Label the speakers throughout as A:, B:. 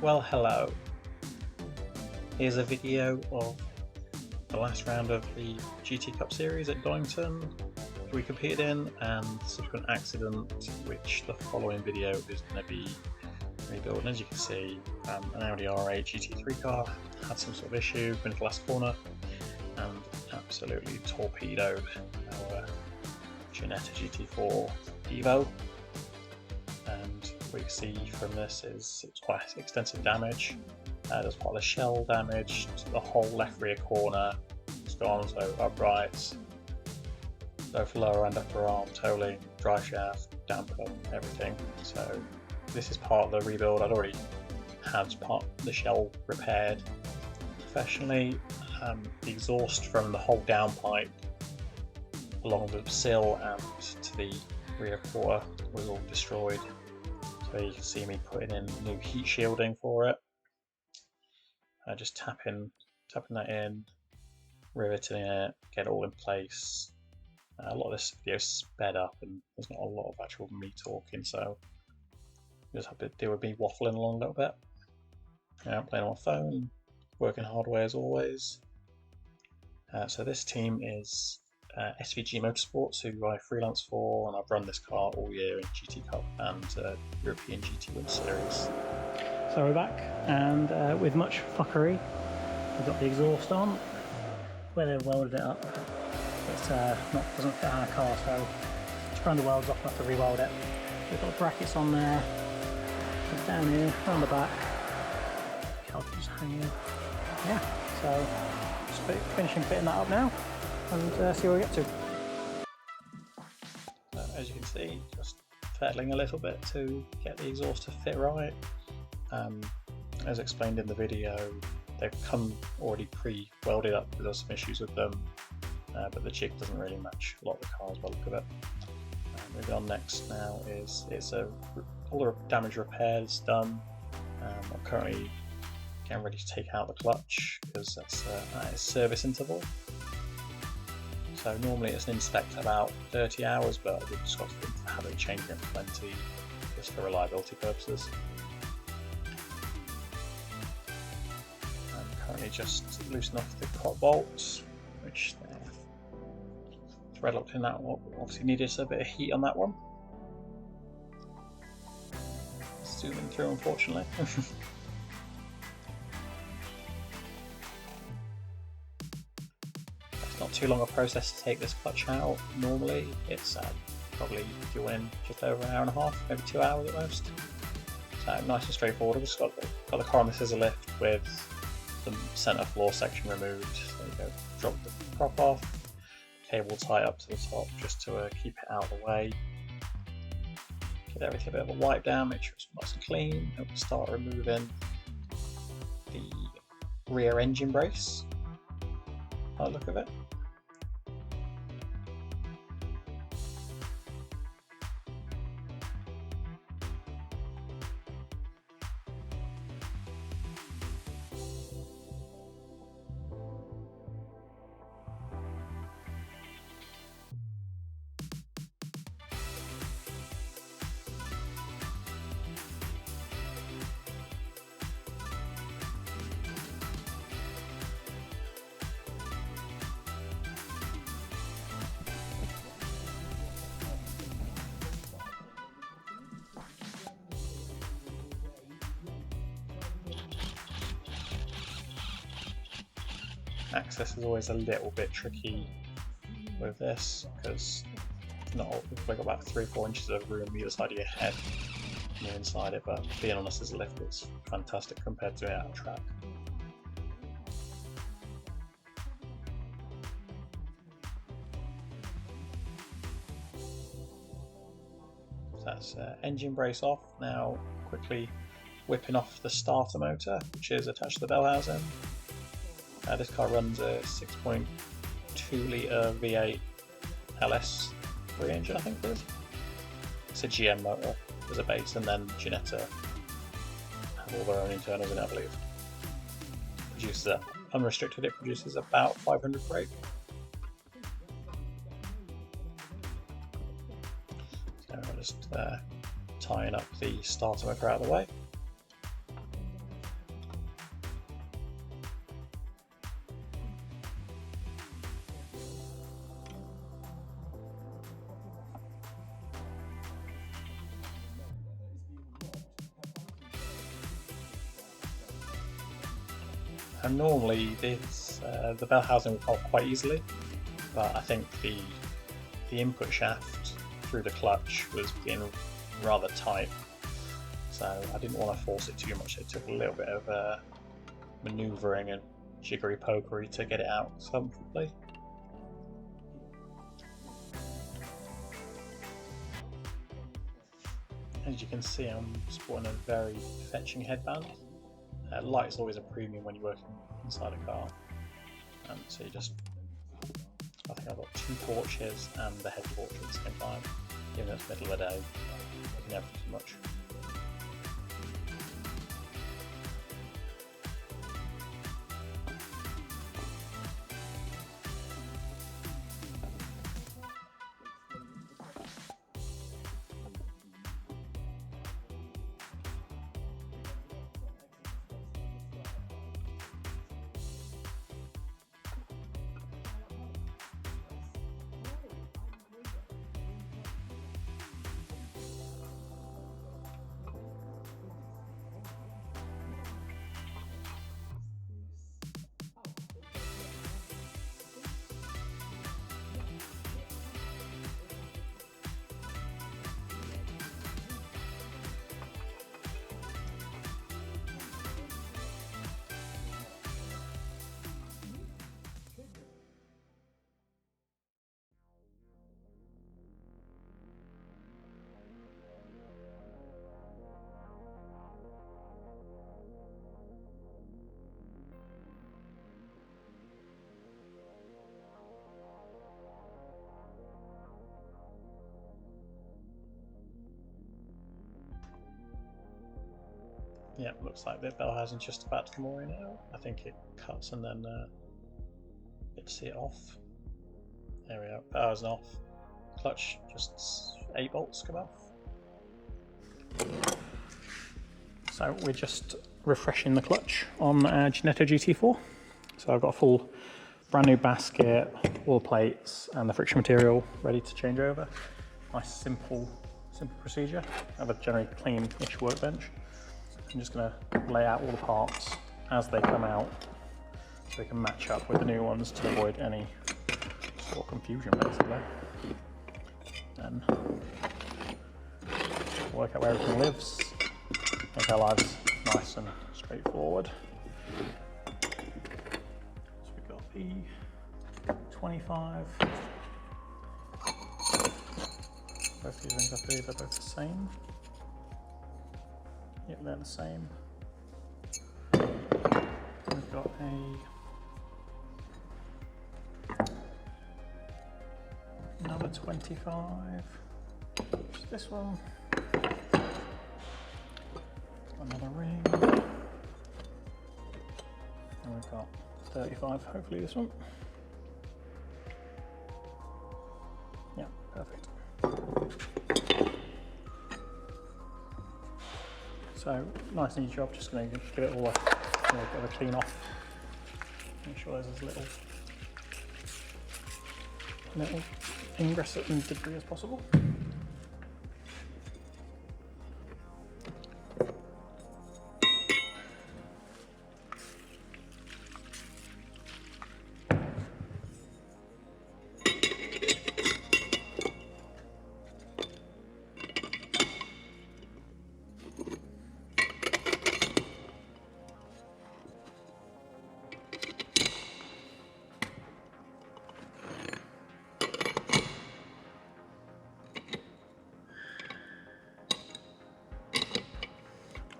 A: Well, hello. Here's a video of the last round of the GT Cup series at Donington we competed in, and the subsequent accident, which the following video is going to be rebuilding. As you can see, an Audi R8 GT3 car had some sort of issue in the last corner and absolutely torpedoed our Ginetta GT4 Evo. And what you see from this is it's quite extensive damage. There's quite a shell damage to the whole left rear corner. It's gone, so uprights, both lower and upper arm tolling, drive shaft, damper, everything. So this is part of the rebuild. I'd already had the shell repaired professionally. The exhaust from the whole downpipe along the sill and to the rear quarter was all destroyed. So you can see me putting in new heat shielding for it. Just tapping that in, riveting it, get it all in place. A lot of this video is sped up and there's not a lot of actual me talking, so you just have to deal with me waffling along a little bit. I'm playing on my phone, working hard away as always. So this team is SVG Motorsports, who I freelance for, and I've run this car all year in GT Cup and European GT Win Series. So we're back, and with much fuckery, we've got the exhaust on, where they've welded it up. It doesn't fit on our car, so just grind the welds off and have to re-weld it. We've got the brackets on there, down here, around the back, calipers hanging. Yeah, so just finishing fitting that up now and see where we get to. As you can see, just fettling a little bit to get the exhaust to fit right. As explained in the video, they've come already pre-welded up. There's some issues with them, but the jig doesn't really match a lot of the cars by the look of it. Moving on next now is all the damage repairs done. I'm currently getting ready to take out the clutch because that's at its service interval. So normally it's an inspect about 30 hours, but we've just got to have it changing it plenty just for reliability purposes. Currently just loosen off the crop bolts, which they're thread locked in that one. Obviously needed a bit of heat on that one. Zooming through, unfortunately. It's not too long a process to take this clutch out. Normally it's probably you're in just over an hour and a half, maybe 2 hours at most. So nice and straightforward. I've just got the car on the scissor lift with the centre floor section removed. So you go, drop the prop off, cable tie up to the top just to keep it out of the way. Give everything a bit of a wipe down, make sure it's nice and clean. And we'll start removing the rear engine brace by the look of it. Access is always a little bit tricky with this because we've got about 3 or 4 inches of room either side of your head and you're inside it, but being honest, as a lift, it's fantastic compared to it out of track. So that's engine brace off. Now quickly whipping off the starter motor, which is attached to the bell housing. This car runs a 6.2 litre V8 LS 3 engine, I think it is. It's a GM motor as a base, and then Ginetta have all their own internals in it, I believe. Produces unrestricted, it produces about 500 brake. So I'm just tying up the starter motor out of the way. And normally this the bell housing will pop quite easily, but I think the input shaft through the clutch was being rather tight, so I didn't want to force it too much. It took a little bit of manoeuvring and jiggery pokery to get it out comfortably. As you can see, I'm sporting a very fetching headband. Light's always a premium when you're working inside a car, and so I think I've got 2 torches and the head torch at the same time, even though it's middle of the day. You can never do too much. Yeah, looks like the bell housing's just about to come away now. I think it cuts and then you see it off. There we go, bell housing off. Clutch, just 8 bolts come off. So we're just refreshing the clutch on our Ginetta GT4. So I've got a full brand new basket, all the plates and the friction material ready to change over. Nice simple procedure. I have a generally clean-ish workbench. I'm just going to lay out all the parts as they come out so they can match up with the new ones to avoid any sort of confusion, basically. Then work out where everything lives, make our lives nice and straightforward. So we've got the 25. Both these rings, I believe, are both the same. Yep, they're the same. We've got another 25, which is this one. Another ring. And we've got 35, hopefully this one. Yeah, perfect. So, nice and easy job, just going to give it all a bit of a clean off. Make sure there's as little ingress and debris as possible.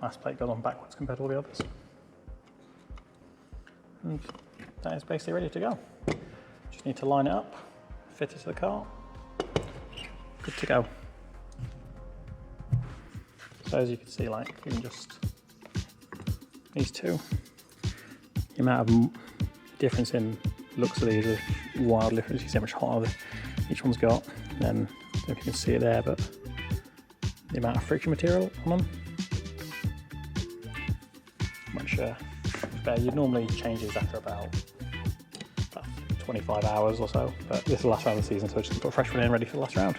A: Last plate goes on backwards compared to all the others. And that is basically ready to go. Just need to line it up, fit it to the car, good to go. So as you can see, like even just these two, the amount of difference in looks of these is wild difference. You see how much hotter each one's got. And then I don't know if you can see it there, but the amount of friction material on them. Much better. You'd normally change these after about 25 hours or so, but this is the last round of the season, so just put a fresh one in ready for the last round.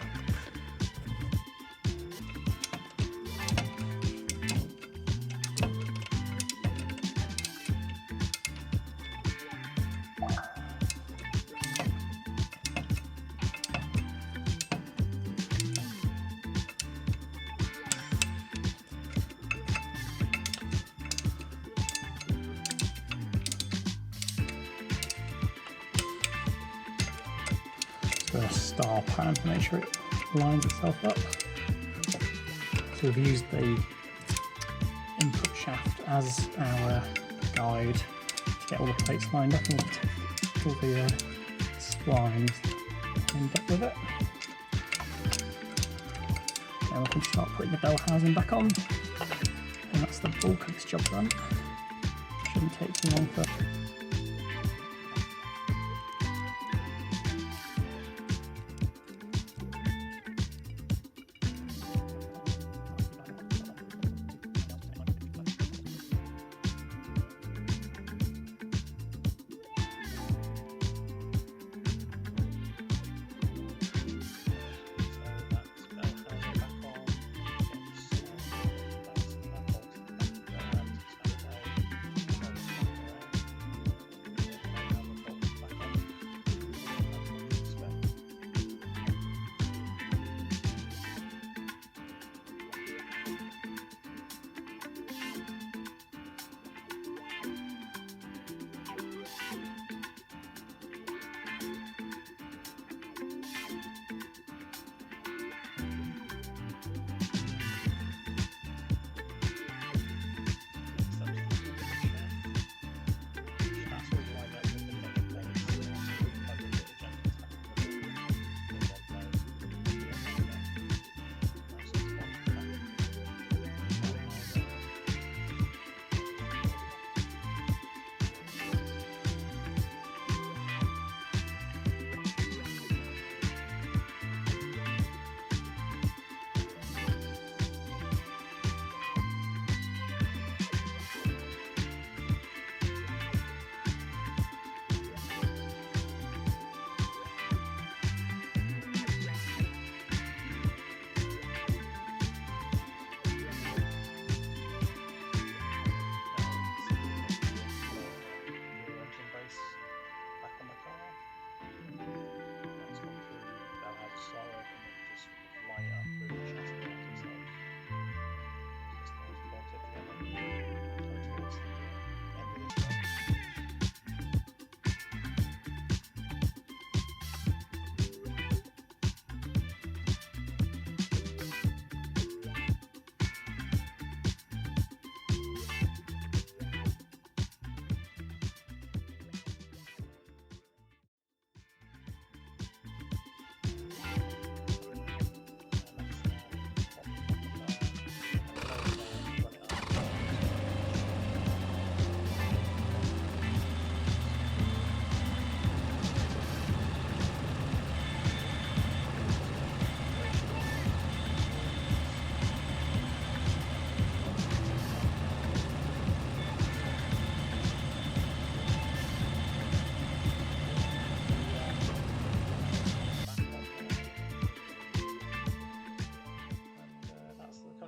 B: star pattern to make sure it lines itself up. So we've used the input shaft as our guide to get all the plates lined up, and we'll take all the splines and get with it. Then we can start putting the bell housing back on, and that's the bulk of this job done. Shouldn't take too long for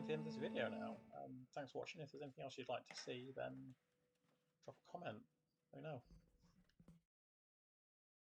A: the end of this video now. Thanks for watching. If there's anything else you'd like to see, then drop a comment. Let me know.